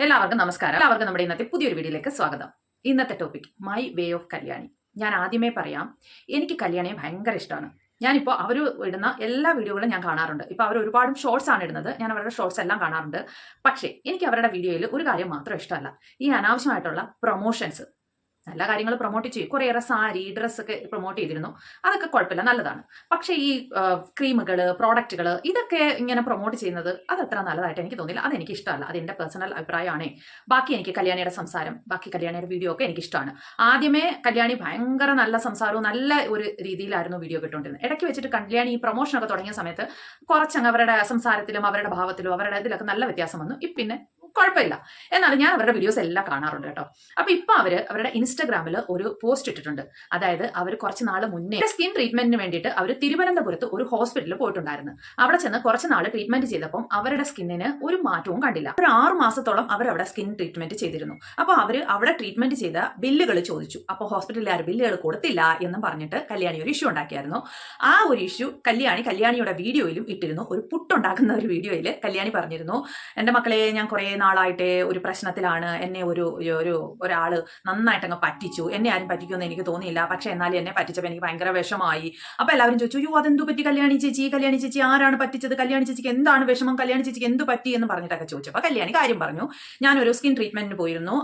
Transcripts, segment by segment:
എല്ലാവർക്കും നമസ്കാരം. എല്ലാവർക്കും നമ്മുടെ ഇന്നത്തെ പുതിയൊരു വീഡിയോയിലേക്ക് സ്വാഗതം. ഇന്നത്തെ topic my way of Kalyani. ഞാൻ ആദ്യമേ പറയാം, എനിക്ക് കല്യാണിയെ ഭയങ്കര ഇഷ്ടമാണ്. ഞാനിപ്പോൾ അവർ ഇടുന്ന എല്ലാ വീഡിയോകളും ഞാൻ കാണാറുണ്ട്. ഇപ്പോൾ അവർ ഒരുപാട് ഷോർട്സ് ആണ് ഇടുന്നത്. ഞാൻ അവരുടെ ഷോർട്സ് എല്ലാം കാണാറുണ്ട്. പക്ഷേ എനിക്ക് അവരുടെ വീഡിയോയിൽ ഒരു കാര്യം മാത്രം ഇഷ്ടമല്ല, ഈ അനാവശ്യമായിട്ടുള്ള പ്രൊമോഷൻസ്. നല്ല കാര്യങ്ങൾ പ്രൊമോട്ട് ചെയ്യും, കുറേയേറെ സാരി ഡ്രസ്സൊക്കെ പ്രൊമോട്ട് ചെയ്തിരുന്നു, അതൊക്കെ കുഴപ്പമില്ല, നല്ലതാണ്. പക്ഷേ ഈ ക്രീമുകൾ, പ്രോഡക്റ്റുകൾ, ഇതൊക്കെ ഇങ്ങനെ പ്രൊമോട്ട് ചെയ്യുന്നത് അതത്ര നല്ലതായിട്ട് എനിക്ക് തോന്നില്ല. അതെനിക്ക് ഇഷ്ടമല്ല. അത് എൻ്റെ പേഴ്സണൽ അഭിപ്രായമാണ്. ബാക്കി എനിക്ക് കല്യാണിയുടെ സംസാരം, ബാക്കി കല്യാണിയുടെ വീഡിയോ ഒക്കെ എനിക്കിഷ്ടമാണ്. ആദ്യമേ കല്യാണി ഭയങ്കര നല്ല സംസാരവും നല്ല ഒരു രീതിയിലായിരുന്നു വീഡിയോ കിട്ടുകൊണ്ടിരുന്നത്. ഇടയ്ക്ക് വെച്ചിട്ട് കല്യാണി ഈ പ്രൊമോഷനൊക്കെ തുടങ്ങിയ സമയത്ത് കുറച്ചങ്ങ് അവരുടെ സംസാരത്തിലും അവരുടെ ഭാവത്തിലും അവരുടെ ഇതിലൊക്കെ നല്ല വ്യത്യാസം വന്നു. പിന്നെ കുഴപ്പമില്ല. എന്നാലും ഞാൻ അവരുടെ വീഡിയോസ് എല്ലാം കാണാറുണ്ട് കേട്ടോ. അപ്പൊ ഇപ്പൊ അവരുടെ ഇൻസ്റ്റാഗ്രാമിൽ ഒരു പോസ്റ്റ് ഇട്ടിട്ടുണ്ട്. അതായത് അവർ കുറച്ച് നാൾ മുന്നേ സ്കിൻ ട്രീറ്റ്മെന്റിന് വേണ്ടിയിട്ട് അവർ തിരുവനന്തപുരത്ത് ഒരു ഹോസ്പിറ്റലിൽ പോയിട്ടുണ്ടായിരുന്നു. അവിടെ ചെന്ന് കുറച്ച് നാൾ ട്രീറ്റ്മെന്റ് ചെയ്തപ്പോൾ അവരുടെ സ്കിന്നിന് ഒരു മാറ്റവും കണ്ടില്ല. ഒരു 6 മാസത്തോളം അവരവിടെ സ്കിൻ ട്രീറ്റ്മെന്റ് ചെയ്തിരുന്നു. അപ്പോൾ അവിടെ ട്രീറ്റ്മെന്റ് ചെയ്ത ബില്ലുകൾ ചോദിച്ചു. അപ്പോൾ ഹോസ്പിറ്റലിൽ ബില്ലുകൾ കൊടുത്തില്ല എന്ന് പറഞ്ഞിട്ട് കല്യാണി ഒരു ഇഷ്യൂ ഉണ്ടാക്കിയായിരുന്നു. ആ ഒരു ഇഷ്യൂ കല്യാണിയുടെ വീഡിയോയിലും ഇട്ടിരുന്നു. ഒരു പുട്ടുണ്ടാക്കുന്ന ഒരു വീഡിയോയിൽ കല്യാണി പറഞ്ഞിരുന്നു, എന്റെ മക്കളെ, ഞാൻ കുറേ നാളായിട്ട് ഒരു പ്രശ്നത്തിലാണ്. എന്നെ ഒരാള് നന്നായിട്ട് അങ്ങ് പറ്റിച്ചു. എന്നെ ആരും പറ്റിക്കുമെന്ന് എനിക്ക് തോന്നിയില്ല. പക്ഷെ എന്നാലും എന്നെ പറ്റിച്ചപ്പോൾ എനിക്ക് ഭയങ്കര വിഷമമായി. അപ്പൊ എല്ലാവരും ചോദിച്ചു, യോ അതെന്തു പറ്റി കല്യാണി ചേച്ചി ആരാണ് പറ്റിച്ചത്? കല്യാണി ചേച്ചിക്ക് എന്താണ് വിഷമം? കല്യാണി ചേച്ചിക്ക് എന്തു പറ്റി എന്ന് പറഞ്ഞിട്ടൊക്കെ ചോദിച്ചപ്പോൾ കല്യാണി കാര്യം പറഞ്ഞു, ഞാനൊരു സ്കിൻ ട്രീറ്റ്മെന്റിന് പോയിരുന്നു.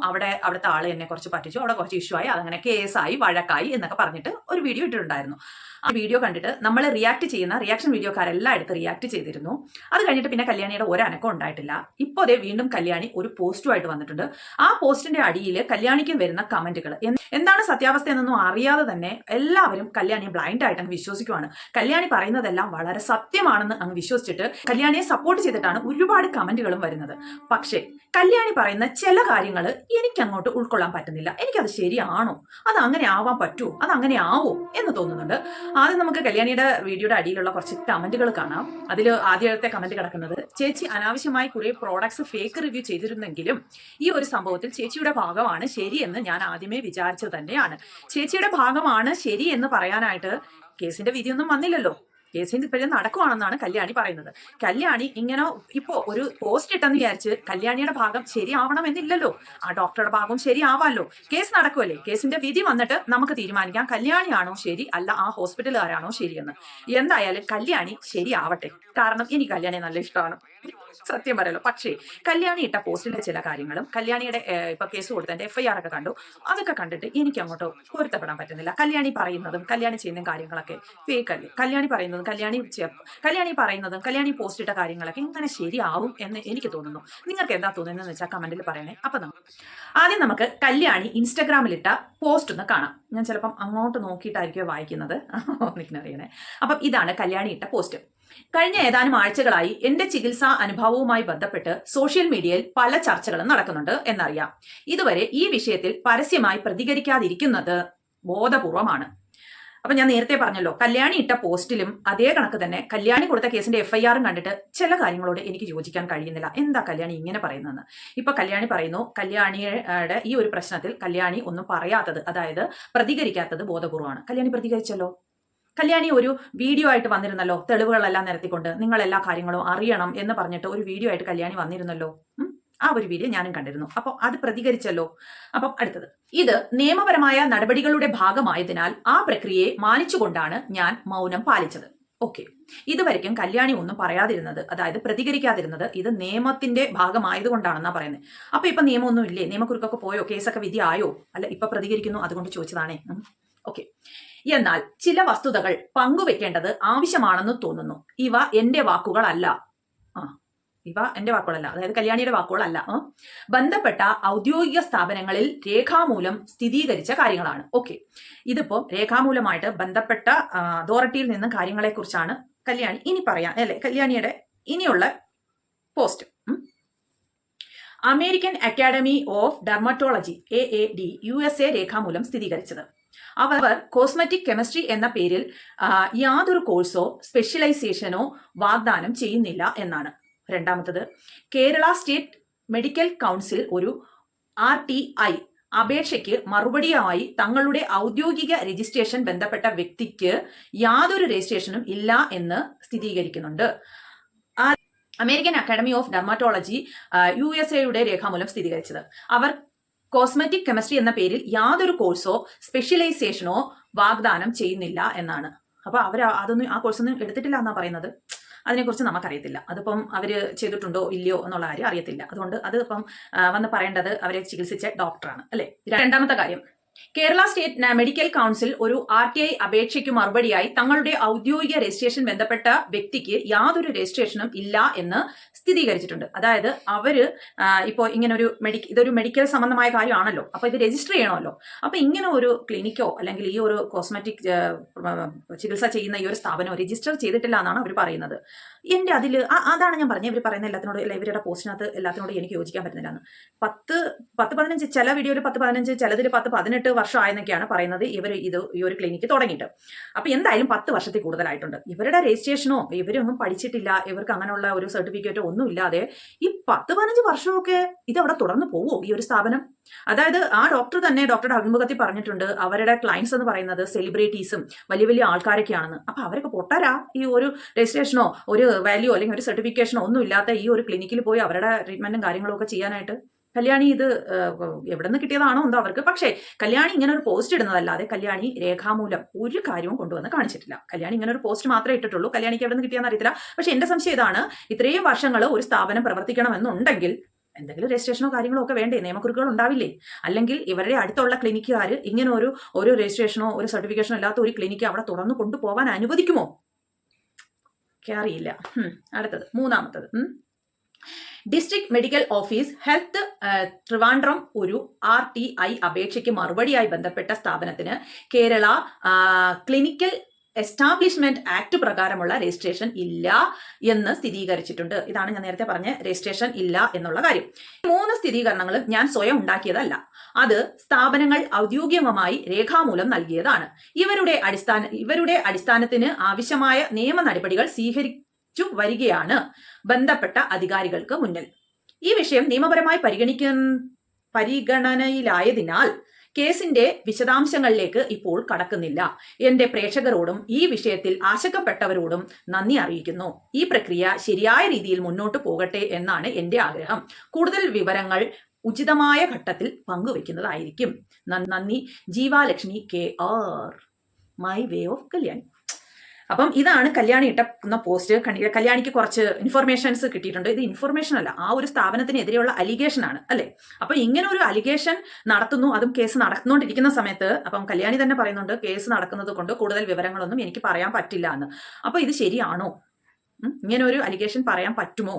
അവിടുത്തെ ആള് എന്നെ കുറച്ച് പറ്റിച്ചു. അവിടെ കുറച്ച് ഇഷ്യൂ ആയി, അതങ്ങനെ കേസായി, വഴക്കായി എന്നൊക്കെ പറഞ്ഞിട്ട് ഒരു വീഡിയോ ഇട്ടിട്ടുണ്ടായിരുന്നു. ആ വീഡിയോ കണ്ടിട്ട് നമ്മൾ റിയാക്ഷൻ വീഡിയോക്കാരെല്ലാം എടുത്ത് റിയാക്ട് ചെയ്തിരുന്നു. അത് കഴിഞ്ഞിട്ട് പിന്നെ കല്യാണിയുടെ ഒരനക്കം ഉണ്ടായിട്ടില്ല. ഇപ്പോൾ അതേ വീണ്ടും കല്യാണി ഒരു പോസ്റ്റുമായിട്ട് വന്നിട്ടുണ്ട്. ആ പോസ്റ്റിന്റെ അടിയിൽ കല്യാണിക്ക് വരുന്ന കമന്റുകൾ എന്താണ് സത്യാവസ്ഥ എന്നൊന്നും അറിയാതെ തന്നെ എല്ലാവരും കല്യാണിയെ ബ്ലൈൻഡ് ആയിട്ട് അങ്ങ് വിശ്വസിക്കുവാണ്. കല്യാണി പറയുന്നതെല്ലാം വളരെ സത്യമാണെന്ന് അങ്ങ് വിശ്വസിച്ചിട്ട് കല്യാണിയെ സപ്പോർട്ട് ചെയ്തിട്ടാണ് ഒരുപാട് കമന്റുകളും വരുന്നത്. പക്ഷേ കല്യാണി പറയുന്ന ചില കാര്യങ്ങൾ എനിക്ക് അങ്ങോട്ട് ഉൾക്കൊള്ളാൻ പറ്റുന്നില്ല. എനിക്കത് ശരിയാണോ? അത് അങ്ങനെ ആവാൻ പറ്റുമോ? അത് അങ്ങനെ ആവോ എന്ന് തോന്നുന്നുണ്ട്. ആദ്യം നമുക്ക് കല്യാണിയുടെ വീഡിയോയുടെ അടിയിലുള്ള കുറച്ച് കമന്റുകൾ കാണാം. അതിൽ ആദ്യത്തെ കമന്റ് കിടക്കുന്നത്, ചേച്ചി അനാവശ്യമായി കുറെ പ്രോഡക്ട്സ് ഫേക്ക് റിവ്യൂ ചെയ്തിരുന്നെങ്കിലും ഈ ഒരു സംഭവത്തിൽ ചേച്ചിയുടെ ഭാഗമാണ് ശരിയെന്ന് ഞാൻ ആദ്യമേ വിചാരിച്ചത് തന്നെയാണ്. ചേച്ചിയുടെ ഭാഗമാണ് ശരി എന്ന് പറയാനായിട്ട് കേസിന്റെ വിധിയൊന്നും വന്നില്ലല്ലോ. കേസിന് ഇപ്പോഴും നടക്കുവാണെന്നാണ് കല്യാണി പറയുന്നത്. കല്യാണി ഇങ്ങനെ ഇപ്പോ ഒരു പോസ്റ്റ് ഇട്ടെന്ന് വിചാരിച്ച് കല്യാണിയുടെ ഭാഗം ശരിയാവണമെന്നില്ലല്ലോ. ആ ഡോക്ടറുടെ ഭാഗം ശരിയാവാമല്ലോ. കേസ് നടക്കുമല്ലേ. കേസിന്റെ വിധി വന്നിട്ട് നമുക്ക് തീരുമാനിക്കാം കല്യാണിയാണോ ശരി, അല്ല ആ ഹോസ്പിറ്റലുകാരാണോ ശരിയെന്ന്. എന്തായാലും കല്യാണി ശരിയാവട്ടെ. കാരണം എനിക്ക് കല്യാണി നല്ല ഇഷ്ടമാണ്, സത്യം പറയല്ലോ. പക്ഷേ കല്യാണി ഇട്ട പോസ്റ്റിലെ ചില കാര്യങ്ങളും കല്യാണിയുടെ ഇപ്പൊ കേസ് കൊടുത്തതിന്റെ FIR ഒക്കെ കണ്ടു. അതൊക്കെ കണ്ടിട്ട് എനിക്ക് അങ്ങോട്ട് പൊരുത്തപ്പെടാൻ പറ്റുന്നില്ല. കല്യാണി പറയുന്നതും കല്യാണി ചെയ്യുന്ന കാര്യങ്ങളൊക്കെ ഫേക്ക് അല്ലേ. കല്യാണി പറയുന്നതും കല്യാണി പോസ്റ്റ് ഇട്ട കാര്യങ്ങളൊക്കെ ഇങ്ങനെ ശരിയാവും എന്ന് എനിക്ക് തോന്നുന്നു. നിങ്ങൾക്ക് എന്താ തോന്നുന്നതെന്ന് വെച്ചാൽ കമന്റിൽ പറയണേ. അപ്പൊ ആദ്യം നമുക്ക് കല്യാണി ഇൻസ്റ്റാഗ്രാമിലിട്ട പോസ്റ്റ് ഒന്ന് കാണാം. ഞാൻ ചിലപ്പം അങ്ങോട്ട് നോക്കിയിട്ടായിരിക്കും വായിക്കുന്നത്, അറിയണേ. അപ്പം ഇതാണ് കല്യാണി ഇട്ട പോസ്റ്റ്. കഴിഞ്ഞ ഏതാനും ആഴ്ചകളായി എന്റെ ചികിത്സാ അനുഭവവുമായി ബന്ധപ്പെട്ട് സോഷ്യൽ മീഡിയയിൽ പല ചർച്ചകളും നടക്കുന്നുണ്ട് എന്നറിയാം. ഇതുവരെ ഈ വിഷയത്തിൽ പരസ്യമായി പ്രതികരിക്കാതിരിക്കുന്നത് ബോധപൂർവമാണ്. അപ്പൊ ഞാൻ നേരത്തെ പറഞ്ഞല്ലോ, കല്യാണി ഇട്ട പോസ്റ്റിലും അതേ കണക്ക് തന്നെ കല്യാണി കൊടുത്ത കേസിന്റെ FIR കണ്ടിട്ട് ചില കാര്യങ്ങളോട് എനിക്ക് യോജിക്കാൻ കഴിയുന്നില്ല. എന്താ കല്യാണി ഇങ്ങനെ പറയുന്നതെന്ന്. ഇപ്പൊ കല്യാണി പറയുന്നു, കല്യാണിയുടെ ഈ ഒരു പ്രശ്നത്തിൽ കല്യാണി ഒന്നും പറയാത്തത്, അതായത് പ്രതികരിക്കാത്തത് ബോധപൂർവമാണ്. കല്യാണി പ്രതികരിച്ചല്ലോ. കല്യാണി ഒരു വീഡിയോ ആയിട്ട് വന്നിരുന്നല്ലോ, തെളിവുകളെല്ലാം നിരത്തിക്കൊണ്ട് നിങ്ങൾ എല്ലാ കാര്യങ്ങളും അറിയണം എന്ന് പറഞ്ഞിട്ട് ഒരു വീഡിയോ ആയിട്ട് കല്യാണി വന്നിരുന്നല്ലോ. ആ ഒരു വീഡിയോ ഞാനും കണ്ടിരുന്നു. അപ്പോൾ അത് പ്രതികരിച്ചല്ലോ. അപ്പം അടുത്തത്, ഇത് നിയമപരമായ നടപടികളുടെ ഭാഗമായതിനാൽ ആ പ്രക്രിയയെ മാനിച്ചുകൊണ്ടാണ് ഞാൻ മൗനം പാലിച്ചത്. ഓക്കെ, ഇതുവരെയ്ക്കും കല്യാണി ഒന്നും പറയാതിരുന്നത്, അതായത് പ്രതികരിക്കാതിരുന്നത്, ഇത് നിയമത്തിന്റെ ഭാഗമായതുകൊണ്ടാണെന്നാ പറയുന്നത്. അപ്പൊ ഇപ്പൊ നിയമമൊന്നും ഇല്ലേ? നിയമക്കുറിക്കൊക്കെ പോയോ? കേസൊക്കെ വിധി ആയോ? അല്ല, ഇപ്പൊ പ്രതികരിക്കുന്നു, അതുകൊണ്ട് ചോദിച്ചതാണേ. ഓക്കെ, എന്നാൽ ചില വസ്തുതകൾ പങ്കുവെക്കേണ്ടത് ആവശ്യമാണെന്ന് തോന്നുന്നു. ഇവ എന്റെ വാക്കുകളല്ല, അതായത് കല്യാണിയുടെ വാക്കുകളല്ല. ബന്ധപ്പെട്ട ഔദ്യോഗിക സ്ഥാപനങ്ങളിൽ രേഖാമൂലം സ്ഥിരീകരിച്ച കാര്യങ്ങളാണ്. ഓക്കെ, ഇതിപ്പോ രേഖാമൂലമായിട്ട് ബന്ധപ്പെട്ട അതോറിറ്റിയിൽ നിന്ന് കാര്യങ്ങളെ കുറിച്ചാണ് കല്യാണി ഇനി പറയാൻ, അല്ലെ, കല്യാണിയുടെ ഇനിയുള്ള post. American academy of dermatology AAD USA രേഖാമൂലം സ്ഥിരീകരിച്ചത്. അവർ കോസ്മെറ്റിക് കെമിസ്ട്രി എന്ന പേരിൽ യാതൊരു കോഴ്സോ സ്പെഷ്യലൈസേഷനോ വാഗ്ദാനം ചെയ്യുന്നില്ല എന്നാണ്. രണ്ടാമത്തത്, കേരള സ്റ്റേറ്റ് മെഡിക്കൽ കൗൺസിൽ ഒരു RTI അപേക്ഷയ്ക്ക് മറുപടിയായി തങ്ങളുടെ ഔദ്യോഗിക രജിസ്ട്രേഷൻ ബന്ധപ്പെട്ട വ്യക്തിക്ക് യാതൊരു രജിസ്ട്രേഷനും ഇല്ല എന്ന് സ്ഥിരീകരിക്കുന്നുണ്ട്. American academy of dermatology USA രേഖാമൂലം സ്ഥിരീകരിച്ചത്. അവർ കോസ്മെറ്റിക് കെമിസ്ട്രി എന്ന പേരിൽ യാതൊരു കോഴ്സോ സ്പെഷ്യലൈസേഷനോ വാഗ്ദാനം ചെയ്യുന്നില്ല എന്നാണ്. അപ്പൊ അവർ അതൊന്നും ആ കോഴ്സൊന്നും എടുത്തിട്ടില്ല എന്നാ പറയുന്നത്. അതിനെക്കുറിച്ച് നമുക്കറിയത്തില്ല. അതിപ്പം അവർ ചെയ്തിട്ടുണ്ടോ ഇല്ലയോ എന്നുള്ള കാര്യം അറിയത്തില്ല. അതുകൊണ്ട് അത് ഇപ്പം വന്ന് പറയേണ്ടത് അവരെ ചികിത്സിച്ച ഡോക്ടറാണ് അല്ലേ. രണ്ടാമത്തെ കാര്യം, കേരള സ്റ്റേറ്റ് മെഡിക്കൽ കൗൺസിൽ ഒരു RTI അപേക്ഷയ്ക്ക് മറുപടിയായി തങ്ങളുടെ ഔദ്യോഗിക രജിസ്ട്രേഷൻ ബന്ധപ്പെട്ട വ്യക്തിക്ക് യാതൊരു രജിസ്ട്രേഷനും ഇല്ല എന്ന് സ്ഥിരീകരിച്ചിട്ടുണ്ട്. അതായത് അവര് ഇപ്പോൾ ഇങ്ങനെ ഒരു ഇതൊരു മെഡിക്കൽ സംബന്ധമായ കാര്യമാണല്ലോ, അപ്പൊ ഇത് രജിസ്റ്റർ ചെയ്യണമല്ലോ. അപ്പൊ ഇങ്ങനെ ഒരു ക്ലിനിക്കോ അല്ലെങ്കിൽ ഈ ഒരു കോസ്മെറ്റിക് ചികിത്സ ചെയ്യുന്ന ഈ ഒരു സ്ഥാപനമോ രജിസ്റ്റർ ചെയ്തിട്ടില്ല എന്നാണ് അവർ പറയുന്നത്. എന്റെ അതാണ് ഞാൻ പറഞ്ഞത്, ഇവർ പറയുന്ന എല്ലാത്തിനോട് ഇവരുടെ പോസ്റ്റിനകത്ത് എല്ലാത്തിനോട് എനിക്ക് യോജിക്കാൻ പറ്റുന്നില്ല എന്ന്. 10-15 ചില വീഡിയോയിൽ 10-15 ചിലതിൽ 10-18 വർഷം ആയെന്നൊക്കെയാണ് പറയുന്നത് ഈ ഒരു ക്ലിനിക്ക് തുടങ്ങിയിട്ട്. അപ്പൊ എന്തായാലും 10 വർഷത്തിൽ കൂടുതലായിട്ടുണ്ട്. ഇവരുടെ രജിസ്ട്രേഷനോ ഇവരൊന്നും പഠിച്ചിട്ടില്ല, ഇവർക്ക് അങ്ങനെയുള്ള ഒരു സർട്ടിഫിക്കറ്റോ ഒന്നും ഇല്ലാതെ ഈ 10-15 വർഷമൊക്കെ ഇത് അവിടെ തുടർന്ന് പോവോ ഈ ഒരു സ്ഥാപനം? അതായത് ആ ഡോക്ടർ തന്നെ ഡോക്ടറുടെ അഭിമുഖത്തിൽ പറഞ്ഞിട്ടുണ്ട് അവരുടെ ക്ലയൻസ് എന്ന് പറയുന്നത് സെലിബ്രിറ്റീസും വലിയ വലിയ ആൾക്കാരൊക്കെയാണെന്ന്. അപ്പൊ അവരൊക്കെ പൊട്ടരാ ഈ ഒരു രജിസ്ട്രേഷനോ ഒരു വാല്യൂ അല്ലെങ്കിൽ ഒരു സർട്ടിഫിക്കേഷനോ ഒന്നും ഇല്ലാത്ത ഈ ഒരു ക്ലിനിക്കിൽ പോയി അവരുടെ ട്രീറ്റ്മെന്റും കാര്യങ്ങളും ഒക്കെ ചെയ്യാനായിട്ട്. കല്യാണി ഇത് എവിടെ നിന്ന് കിട്ടിയതാണോ എന്തോ അവർക്ക്. പക്ഷേ കല്യാണി ഇങ്ങനെ ഒരു പോസ്റ്റ് ഇടുന്നതല്ലാതെ കല്യാണി രേഖാമൂലം ഒരു കാര്യവും കൊണ്ടുവന്ന് കാണിച്ചിട്ടില്ല. കല്യാണി ഇങ്ങനെ ഒരു പോസ്റ്റ് മാത്രമേ ഇട്ടിട്ടുള്ളൂ. കല്യാണിക്ക് എവിടെ നിന്ന് കിട്ടിയെന്ന് അറിയത്തില്ല. പക്ഷെ എന്റെ സംശയം ഇതാണ്, ഇത്രയും വർഷങ്ങൾ ഒരു സ്ഥാപനം പ്രവർത്തിക്കണമെന്നുണ്ടെങ്കിൽ എന്തെങ്കിലും രജിസ്ട്രേഷനോ കാര്യങ്ങളോ ഒക്കെ വേണ്ടേ, നിയമക്കുറിപ്പുകൾ ഉണ്ടാവില്ലേ? അല്ലെങ്കിൽ ഇവരുടെ അടുത്തുള്ള ക്ലിനിക്കുകാർ ഇങ്ങനെ ഒരു രജിസ്ട്രേഷനോ ഒരു സർട്ടിഫിക്കേഷനോ ഇല്ലാത്ത ഒരു ക്ലിനിക്ക് അവിടെ തുറന്നു കൊണ്ടുപോകാൻ അനുവദിക്കുമോ? അറിയില്ല. അടുത്തത് മൂന്നാമത്തത്, district medical office health Trivandrum ഒരു RTI അപേക്ഷയ്ക്ക് മറുപടിയായി ബന്ധപ്പെട്ട സ്ഥാപനത്തിന് കേരള ക്ലിനിക്കൽ എസ്റ്റാബ്ലിഷ്മെന്റ് ആക്ട് പ്രകാരമുള്ള രജിസ്ട്രേഷൻ ഇല്ല എന്ന് സ്ഥിരീകരിച്ചിട്ടുണ്ട്. ഇതാണ് ഞാൻ നേരത്തെ പറഞ്ഞ രജിസ്ട്രേഷൻ ഇല്ല എന്നുള്ള കാര്യം. 3 സ്ഥിരീകരണങ്ങളും ഞാൻ സ്വയം ഉണ്ടാക്കിയതല്ല, അത് സ്ഥാപനങ്ങൾ ഔദ്യോഗികമായി രേഖാമൂലം നൽകിയതാണ്. ഇവരുടെ അടിസ്ഥാനത്തിന് ആവശ്യമായ നിയമ നടപടികൾ സ്വീകരിച്ചു വരികയാണ് ബന്ധപ്പെട്ട അധികാരികൾക്ക് മുന്നിൽ. ഈ വിഷയം നിയമപരമായി പരിഗണനയിലായതിനാൽ കേസിന്റെ വിശദാംശങ്ങളിലേക്ക് ഇപ്പോൾ കടക്കുന്നില്ല. എന്റെ പ്രേക്ഷകരോടും ഈ വിഷയത്തിൽ ആശങ്കപ്പെട്ടവരോടും നന്ദി അറിയിക്കുന്നു. ഈ പ്രക്രിയ ശരിയായ രീതിയിൽ മുന്നോട്ട് പോകട്ടെ എന്നാണ് എന്റെ ആഗ്രഹം. കൂടുതൽ വിവരങ്ങൾ ഉചിതമായ ഘട്ടത്തിൽ പങ്കുവെക്കുന്നതായിരിക്കും. നന്ദി, ജീവാലക്ഷ്മി KR, my way of Kalyani. അപ്പം ഇതാണ് കല്യാണി ഇട്ടുന്ന പോസ്റ്റ്. കല്യാണിക്ക് കുറച്ച് ഇൻഫർമേഷൻസ് കിട്ടിയിട്ടുണ്ട്. ഇത് ഇൻഫർമേഷൻ അല്ല, ആ ഒരു സ്ഥാപനത്തിനെതിരെയുള്ള അലിഗേഷൻ ആണ് അല്ലെ. അപ്പൊ ഇങ്ങനെ ഒരു അലിഗേഷൻ നടത്തുന്നു, അതും കേസ് നടന്നുകൊണ്ടിരിക്കുന്ന സമയത്ത്. അപ്പം കല്യാണി തന്നെ പറയുന്നുണ്ട് കേസ് നടക്കുന്നത് കൊണ്ട് കൂടുതൽ വിവരങ്ങളൊന്നും എനിക്ക് പറയാൻ പറ്റില്ല എന്ന്. അപ്പൊ ഇത് ശരിയാണോ? ഇങ്ങനെ ഒരു അലിഗേഷൻ പറയാൻ പറ്റുമോ?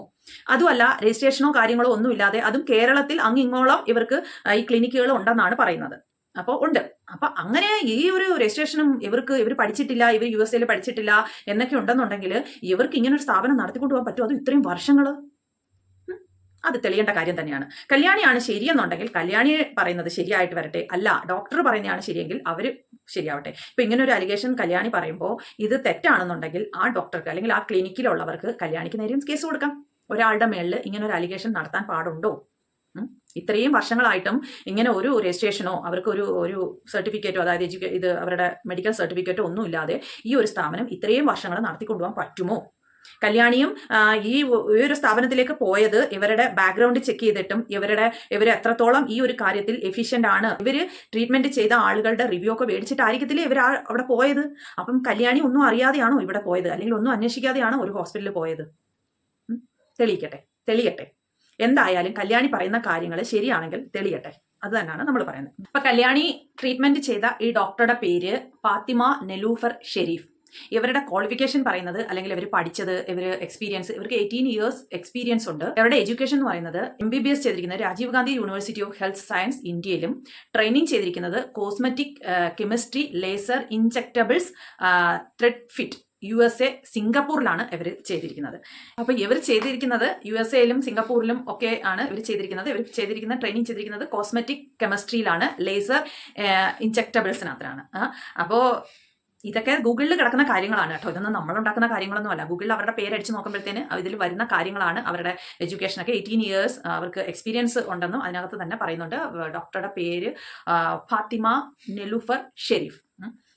അതുമല്ല, രജിസ്ട്രേഷനോ കാര്യങ്ങളോ ഒന്നും ഇല്ലാതെ, അതും കേരളത്തിൽ അങ്ങിങ്ങോളം ഇവർക്ക് ഈ ക്ലിനിക്കുകൾ ഉണ്ടെന്നാണ് പറയുന്നത്. അപ്പോൾ ഉണ്ട്. അപ്പൊ അങ്ങനെ ഈ ഒരു രജിസ്ട്രേഷനും ഇവർ പഠിച്ചിട്ടില്ല, ഇവർ USA പഠിച്ചിട്ടില്ല എന്നൊക്കെ ഉണ്ടെന്നുണ്ടെങ്കിൽ ഇവർക്ക് ഇങ്ങനെ ഒരു സ്ഥാപനം നടത്തിക്കൊണ്ടു പോകാൻ പറ്റുമോ? അത് ഇത്രയും വർഷങ്ങള്? അത് തെളിയേണ്ട കാര്യം തന്നെയാണ്. കല്യാണിയാണ് ശരിയെന്നുണ്ടെങ്കിൽ കല്യാണി പറയുന്നത് ശരിയായിട്ട് വരട്ടെ. അല്ല, ഡോക്ടർ പറയുന്നതാണ് ശരിയെങ്കിൽ അവര് ശരിയാവട്ടെ. ഇപ്പൊ ഇങ്ങനെ ഒരു അലിഗേഷൻ കല്യാണി പറയുമ്പോൾ ഇത് തെറ്റാണെന്നുണ്ടെങ്കിൽ ആ ഡോക്ടർക്ക് അല്ലെങ്കിൽ ആ ക്ലിനിക്കിലുള്ളവർക്ക് കല്യാണിക്ക് നേരെയും കേസ് കൊടുക്കാം. ഒരാളുടെ മേളിൽ ഇങ്ങനെ ഒരു അലിഗേഷൻ നടത്താൻ പാടുണ്ടോ? ഇത്രയും വർഷങ്ങളായിട്ടും ഇങ്ങനെ ഒരു രജിസ്ട്രേഷനോ അവർക്ക് ഒരു സർട്ടിഫിക്കറ്റോ, അതായത് ഇത് അവരുടെ മെഡിക്കൽ സർട്ടിഫിക്കറ്റോ ഒന്നും ഇല്ലാതെ ഈ ഒരു സ്ഥാപനം ഇത്രയും വർഷങ്ങൾ നടത്തിക്കൊണ്ടുപോകാൻ പറ്റുമോ? കല്യാണിയും ഈ ഒരു സ്ഥാപനത്തിലേക്ക് പോയത് ഇവരുടെ ബാക്ക്ഗ്രൗണ്ട് ചെക്ക് ചെയ്തിട്ടും ഇവർ എത്രത്തോളം ഈ ഒരു കാര്യത്തിൽ എഫിഷ്യന്റ് ആണ്, ഇവര് ട്രീറ്റ്മെന്റ് ചെയ്ത ആളുകളുടെ റിവ്യൂ ഒക്കെ മേടിച്ചിട്ടായിരിക്കത്തില്ലേ ഇവർ അവിടെ പോയത്. അപ്പം കല്യാണി ഒന്നും അറിയാതെയാണോ ഇവിടെ പോയത്, അല്ലെങ്കിൽ ഒന്നും അന്വേഷിക്കാതെയാണോ ഒരു ഹോസ്പിറ്റലിൽ പോയത്? തെളിയട്ടെ. എന്തായാലും കല്യാണി പറയുന്ന കാര്യങ്ങൾ ശരിയാണെങ്കിൽ തെളിയട്ടെ. അത് തന്നെയാണ് നമ്മൾ പറയുന്നത്. അപ്പൊ കല്യാണി ട്രീറ്റ്മെന്റ് ചെയ്ത ഈ ഡോക്ടറുടെ പേര് ഫാത്തിമ നെലൂഫർ ഷെരീഫ്. ഇവരുടെ ക്വാളിഫിക്കേഷൻ പറയുന്നത്, അല്ലെങ്കിൽ ഇവർ പഠിച്ചത്, ഇവർക്ക് 18 years എക്സ്പീരിയൻസ് ഉണ്ട്. ഇവരുടെ എഡ്യൂക്കേഷൻ എന്ന് പറയുന്നത് MBBS ചെയ്തിരിക്കുന്നത് Rajiv Gandhi university of health science ഇന്ത്യയിലും, ട്രെയിനിങ് ചെയ്തിരിക്കുന്നത് cosmetic chemistry, laser injectables, thread fit USA സിംഗപ്പൂരിലാണ് ഇവർ ചെയ്തിരിക്കുന്നത്. അപ്പൊ ഇവർ ചെയ്തിരിക്കുന്നത് USA-ലും സിംഗപ്പൂരിലും ഒക്കെ ആണ് ഇവർ ചെയ്തിരിക്കുന്നത്. ട്രെയിനിങ് ചെയ്തിരിക്കുന്നത് കോസ്മെറ്റിക് കെമിസ്ട്രിയിലാണ്, ലേസർ ഇൻജെക്റ്റബിൾസിനകത്താണ്. അപ്പോൾ ഇതൊക്കെ ഗൂഗിളിൽ കിടക്കുന്ന കാര്യങ്ങളാണ് കേട്ടോ. ഇതൊന്നും നമ്മളുണ്ടാക്കുന്ന കാര്യങ്ങളൊന്നും അല്ല. ഗൂഗിളിൽ അവരുടെ പേരടിച്ച് നോക്കുമ്പോഴത്തേന് ഇതിൽ വരുന്ന കാര്യങ്ങളാണ്. അവരുടെ എഡ്യൂക്കേഷനൊക്കെ 18 years അവർക്ക് എക്സ്പീരിയൻസ് ഉണ്ടെന്നും അതിനകത്ത് തന്നെ പറയുന്നുണ്ട്. ഡോക്ടറുടെ പേര് ഫാത്തിമ നെലൂഫർ ഷെരീഫ്.